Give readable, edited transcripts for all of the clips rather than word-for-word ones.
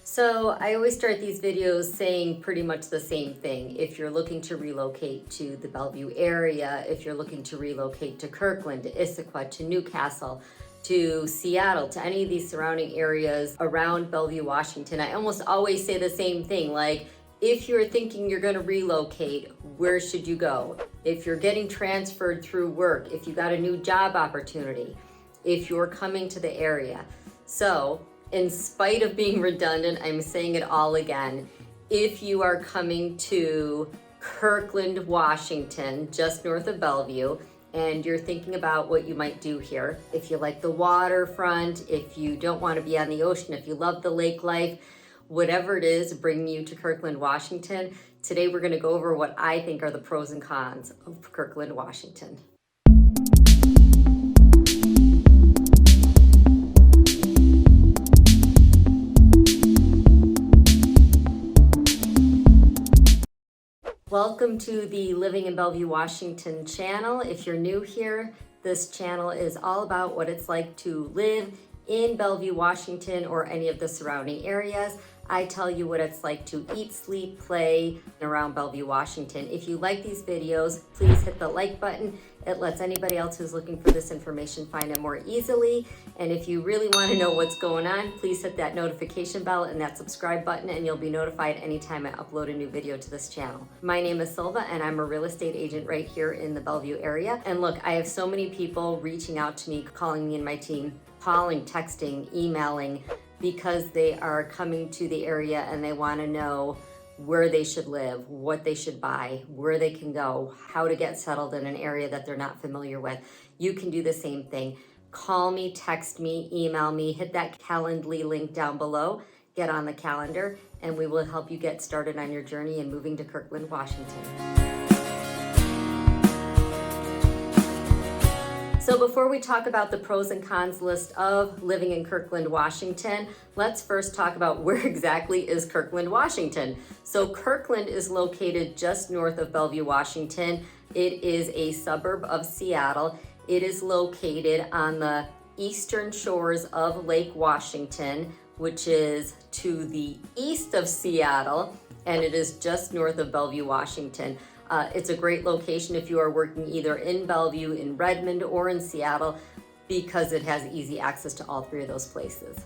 So I always start these videos saying pretty much the same thing. If you're looking to relocate to the Bellevue area, if you're looking to relocate to Kirkland, to Issaquah, to Newcastle, to Seattle, to any of these surrounding areas around Bellevue, Washington, I almost always say the same thing. Like, if you're thinking you're gonna relocate, where should you go? If you're getting transferred through work, if you got a new job opportunity, if you're coming to the area. So, in spite of being redundant, I'm saying it all again. If you are coming to Kirkland, Washington, just north of Bellevue, and you're thinking about what you might do here, if you like the waterfront, if you don't want to be on the ocean, if you love the lake life, whatever it is bringing you to Kirkland, Washington, today we're going to go over what I think are the pros and cons of Kirkland, Washington. Welcome to the Living in Bellevue, Washington channel. If you're new here, this channel is all about what it's like to live in Bellevue, Washington, or any of the surrounding areas. I tell you what it's like to eat, sleep, play around Bellevue, Washington. If you like these videos, please hit the like button. It lets anybody else who's looking for this information find it more easily. And if you really want to know what's going on, please hit that notification bell and that subscribe button, and you'll be notified anytime I upload a new video to this channel. My name is Silva, and I'm a real estate agent right here in the Bellevue area. And look, I have so many people reaching out to me, calling me and my team, calling, texting, emailing, because they are coming to the area and they want to know where they should live, what they should buy, where they can go, how to get settled in an area that they're not familiar with. You can do the same thing. Call me, text me, email me, hit that Calendly link down below, get on the calendar, and we will help you get started on your journey in moving to Kirkland, Washington. So before we talk about the pros and cons list of living in Kirkland, Washington, let's first talk about where exactly is Kirkland, Washington. So Kirkland is located just north of Bellevue, Washington. It is a suburb of Seattle. It is located on the eastern shores of Lake Washington, which is to the east of Seattle, and it is just north of Bellevue, Washington. It's a great location if you are working either in Bellevue, in Redmond, or in Seattle, because it has easy access to all three of those places.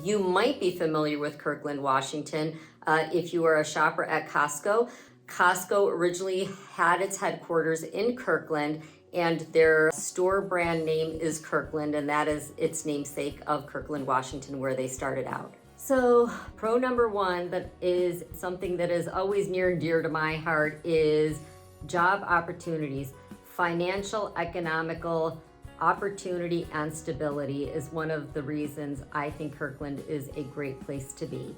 You might be familiar with Kirkland, Washington, if you are a shopper at Costco. Costco originally had its headquarters in Kirkland, and their store brand name is Kirkland, and that is its namesake of Kirkland, Washington, where they started out. So pro number one, that is something that is always near and dear to my heart, is job opportunities. Financial, economical opportunity and stability is one of the reasons I think Kirkland is a great place to be.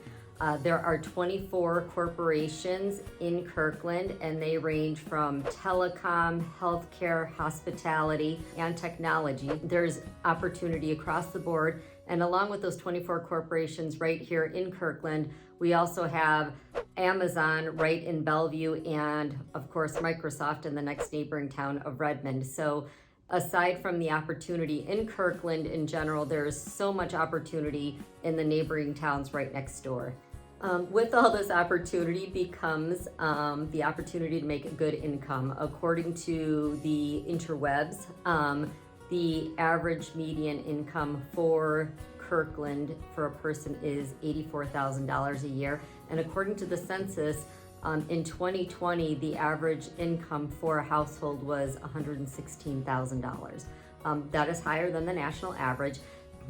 There are 24 corporations in Kirkland, and they range from telecom, healthcare, hospitality, and technology. There's opportunity across the board. And along with those 24 corporations right here in Kirkland, we also have Amazon right in Bellevue, and of course Microsoft in the next neighboring town of Redmond. So aside from the opportunity in Kirkland in general, there's so much opportunity in the neighboring towns right next door. With all this opportunity becomes the opportunity to make a good income. According to the interwebs, the average median income for Kirkland for a person is $84,000 a year. And according to the census, in 2020, the average income for a household was $116,000. That is higher than the national average.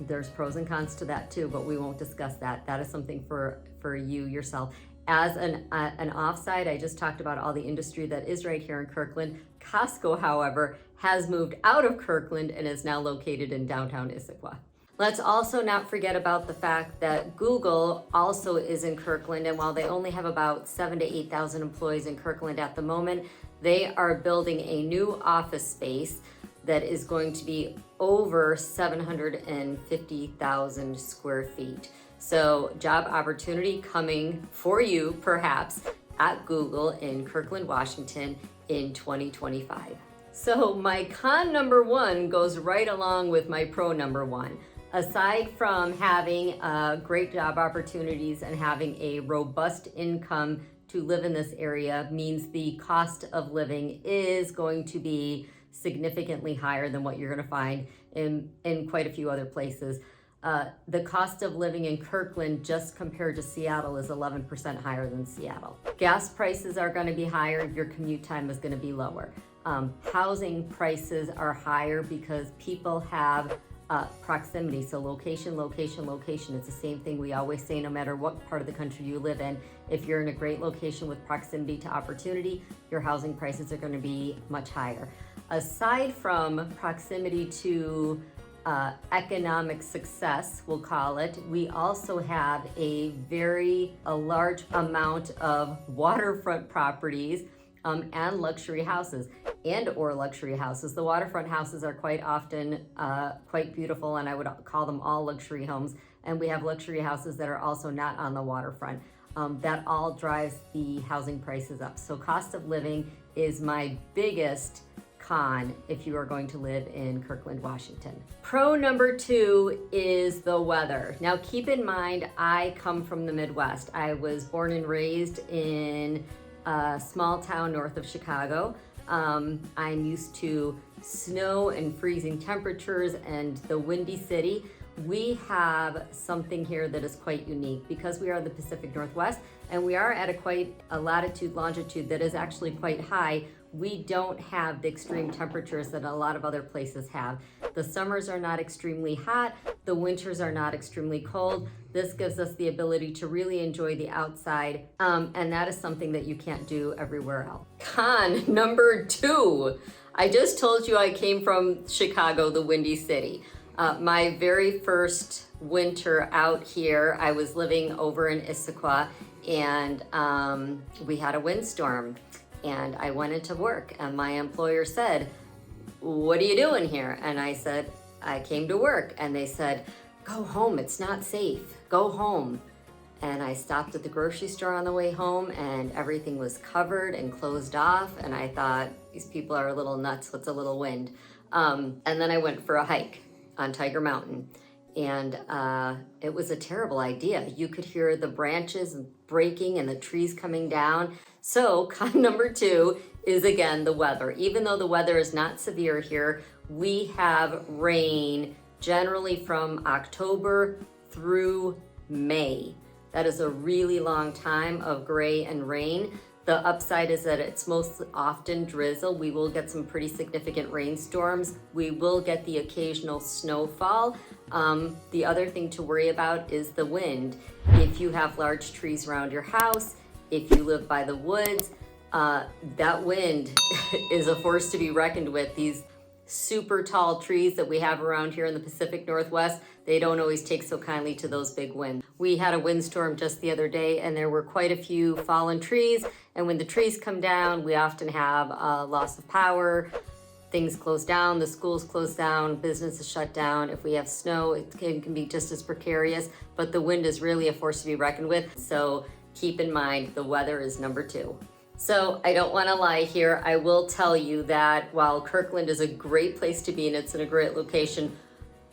There's pros and cons to that too, but we won't discuss that. That is something for you yourself. As an offside, I just talked about all the industry that is right here in Kirkland. Costco, however, has moved out of Kirkland and is now located in downtown Issaquah. Let's also not forget about the fact that Google also is in Kirkland, and while they only have about 7,000 to 8,000 employees in Kirkland at the moment, they are building a new office space that is going to be over 750,000 square feet. So job opportunity coming for you, perhaps, at Google in Kirkland, Washington in 2025. So my con number one goes right along with my pro number one. Aside from having great job opportunities and having a robust income to live in this area means the cost of living is going to be significantly higher than what you're going to find in quite a few other places. The cost of living in Kirkland just compared to Seattle is 11% higher than Seattle. Gas prices are going to be higher, your commute time is going to be lower. Housing prices are higher because people have proximity, so location, location, location. It's the same thing we always say no matter what part of the country you live in. If you're in a great location with proximity to opportunity, your housing prices are going to be much higher. Aside from proximity to economic success, we'll call it, we also have a large amount of waterfront properties and luxury houses or luxury houses. The waterfront houses are quite often quite beautiful, and I would call them all luxury homes. And we have luxury houses that are also not on the waterfront. That all drives the housing prices up. So cost of living is my biggest con if you are going to live in Kirkland, Washington. Pro number 2 is the weather. Now keep in mind, I come from the Midwest. I was born and raised in a small town north of Chicago. I'm used to snow and freezing temperatures and the windy city. We have something here that is quite unique because we are the Pacific Northwest and we are at a latitude, longitude that is actually quite high. We don't have the extreme temperatures that a lot of other places have. The summers are not extremely hot, the winters are not extremely cold. This gives us the ability to really enjoy the outside, and that is something that you can't do everywhere else. Con number 2, I just told you I came from Chicago, the Windy City. My very first winter out here, I was living over in Issaquah, and we had a windstorm. And I went into work and my employer said, "What are you doing here?" And I said, "I came to work." And they said, "Go home, it's not safe, go home." And I stopped at the grocery store on the way home and everything was covered and closed off. And I thought, these people are a little nuts, what's a little wind? And then I went for a hike on Tiger Mountain. And it was a terrible idea. You could hear the branches breaking and the trees coming down. So con number 2 is again the weather. Even though the weather is not severe here, we have rain generally from October through May. That is a really long time of gray and rain. The upside is that it's most often drizzle. We will get some pretty significant rainstorms. We will get the occasional snowfall. The other thing to worry about is the wind. If you have large trees around your house, if you live by the woods, that wind is a force to be reckoned with. These super tall trees that we have around here in the Pacific Northwest, they don't always take so kindly to those big winds. We had a windstorm just the other day and there were quite a few fallen trees, and when the trees come down, we often have loss of power, things close down, the schools close down, businesses shut down. If we have snow, it can be just as precarious, but the wind is really a force to be reckoned with. So keep in mind, the weather is number 2. So I don't want to lie here. I will tell you that while Kirkland is a great place to be and it's in a great location,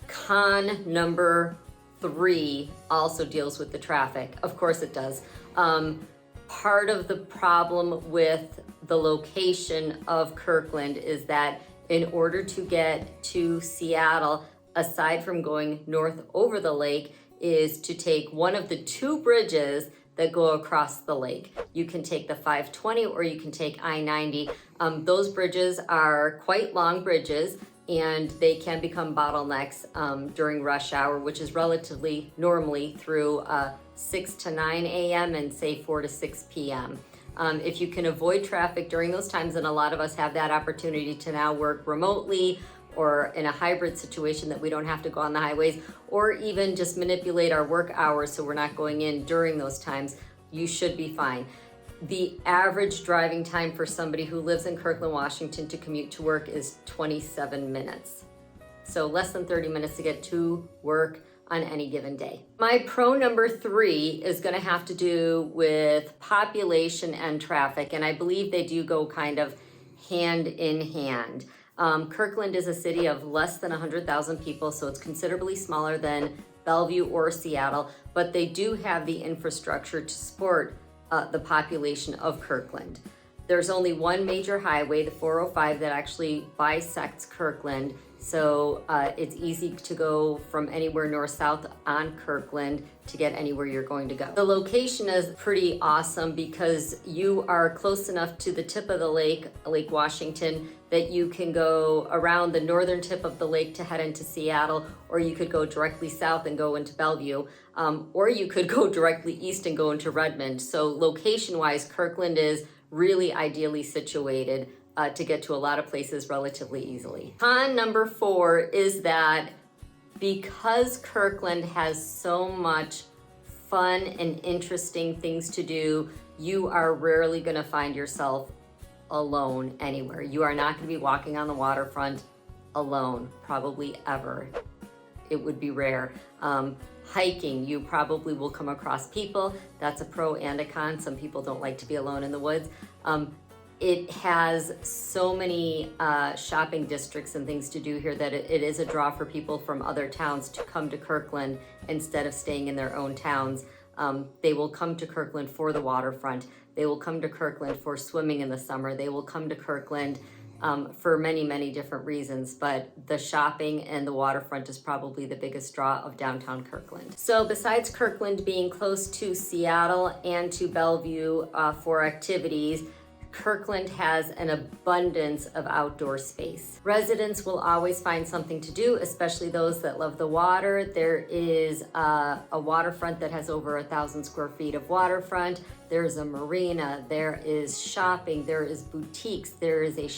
con number 3 also deals with the traffic. Of course it does. Part of the problem with the location of Kirkland is that in order to get to Seattle, aside from going north over the lake, is to take one of the 2 bridges that go across the lake. You can take the 520 or you can take I-90. Those bridges are quite long bridges and they can become bottlenecks during rush hour, which is relatively normally through 6 to 9 a.m. and say 4 to 6 p.m. If you can avoid traffic during those times, and a lot of us have that opportunity to now work remotely or in a hybrid situation that we don't have to go on the highways, or even just manipulate our work hours so we're not going in during those times, you should be fine. The average driving time for somebody who lives in Kirkland, Washington to commute to work is 27 minutes. So less than 30 minutes to get to work on any given day. My pro number 3 is going to have to do with population and traffic, and I believe they do go kind of hand in hand. Kirkland is a city of less than 100,000 people, so it's considerably smaller than Bellevue or Seattle, but they do have the infrastructure to support the population of Kirkland. There's only one major highway, the 405, that actually bisects Kirkland, so it's easy to go from anywhere north-south on Kirkland to get anywhere you're going to go. The location is pretty awesome because you are close enough to the tip of the lake, Lake Washington, that you can go around the northern tip of the lake to head into Seattle, or you could go directly south and go into Bellevue, or you could go directly east and go into Redmond. So location-wise, Kirkland is really ideally situated to get to a lot of places relatively easily. Con number 4 is that because Kirkland has so much fun and interesting things to do, you are rarely going to find yourself alone anywhere. You are not going to be walking on the waterfront alone, probably ever. It would be rare. Hiking, you probably will come across people. That's a pro and a con. Some people don't like to be alone in the woods. It has so many shopping districts and things to do here that it is a draw for people from other towns to come to Kirkland instead of staying in their own towns. They will come to Kirkland for the waterfront. They will come to Kirkland for swimming in the summer. They will come to Kirkland for many, many different reasons, but the shopping and the waterfront is probably the biggest draw of downtown Kirkland. So besides Kirkland being close to Seattle and to Bellevue for activities, Kirkland has an abundance of outdoor space. Residents will always find something to do, especially those that love the water. There is a waterfront that has over 1,000 square feet of waterfront. There's a marina, there is shopping, there is boutiques, there is a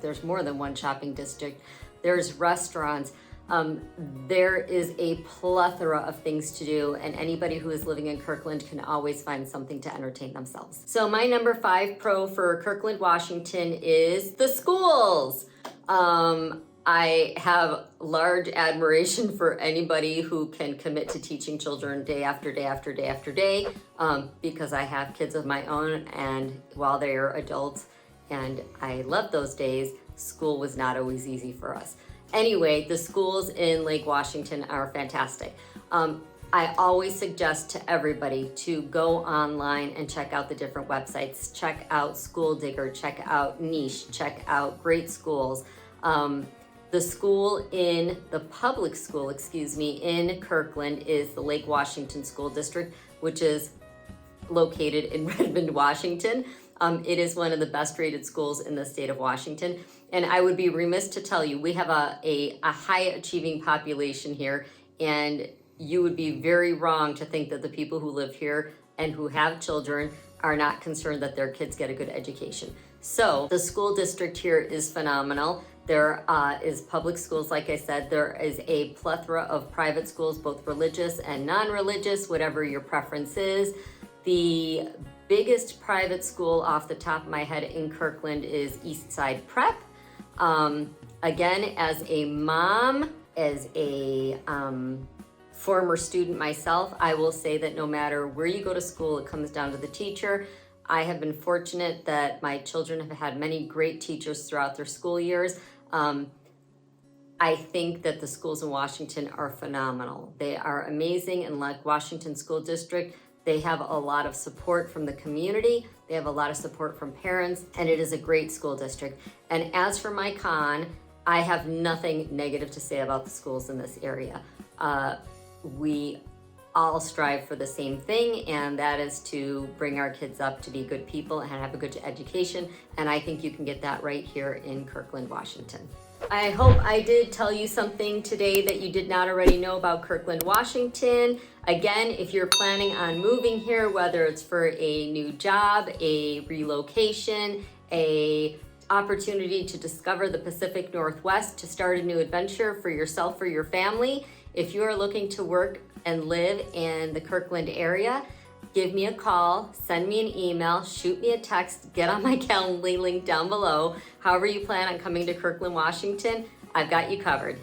there's more than one shopping district, there's restaurants. There is a plethora of things to do, and anybody who is living in Kirkland can always find something to entertain themselves. So my number 5 pro for Kirkland, Washington is the schools. I have large admiration for anybody who can commit to teaching children day after day after day after day, because I have kids of my own, and while they are adults and I love those days, school was not always easy for us. Anyway, the schools in Lake Washington are fantastic. I always suggest to everybody to go online and check out the different websites. Check out School Digger, check out Niche, check out Great Schools. The public school, in Kirkland is the Lake Washington School District, which is located in Redmond, Washington. It is one of the best rated schools in the state of Washington. And I would be remiss to tell you, we have a high achieving population here, and you would be very wrong to think that the people who live here and who have children are not concerned that their kids get a good education. So the school district here is phenomenal. There is public schools, like I said. There is a plethora of private schools, both religious and non-religious, whatever your preference is. The biggest private school off the top of my head in Kirkland is Eastside Prep. Again, as a mom, as a former student myself, I will say that no matter where you go to school, it comes down to the teacher. I have been fortunate that my children have had many great teachers throughout their school years. I think that the schools in Washington are phenomenal. They are amazing, and like Washington School District, they have a lot of support from the community. They have a lot of support from parents, and it is a great school district. And as for my con, I have nothing negative to say about the schools in this area. We all strive for the same thing, and that is to bring our kids up to be good people and have a good education. And I think you can get that right here in Kirkland, Washington. I hope I did tell you something today that you did not already know about Kirkland, Washington. Again, if you're planning on moving here, whether it's for a new job, a relocation, a opportunity to discover the Pacific Northwest, to start a new adventure for yourself or your family, if you are looking to work and live in the Kirkland area, give me a call, send me an email, shoot me a text, get on my Calendly link down below. However you plan on coming to Kirkland, Washington, I've got you covered.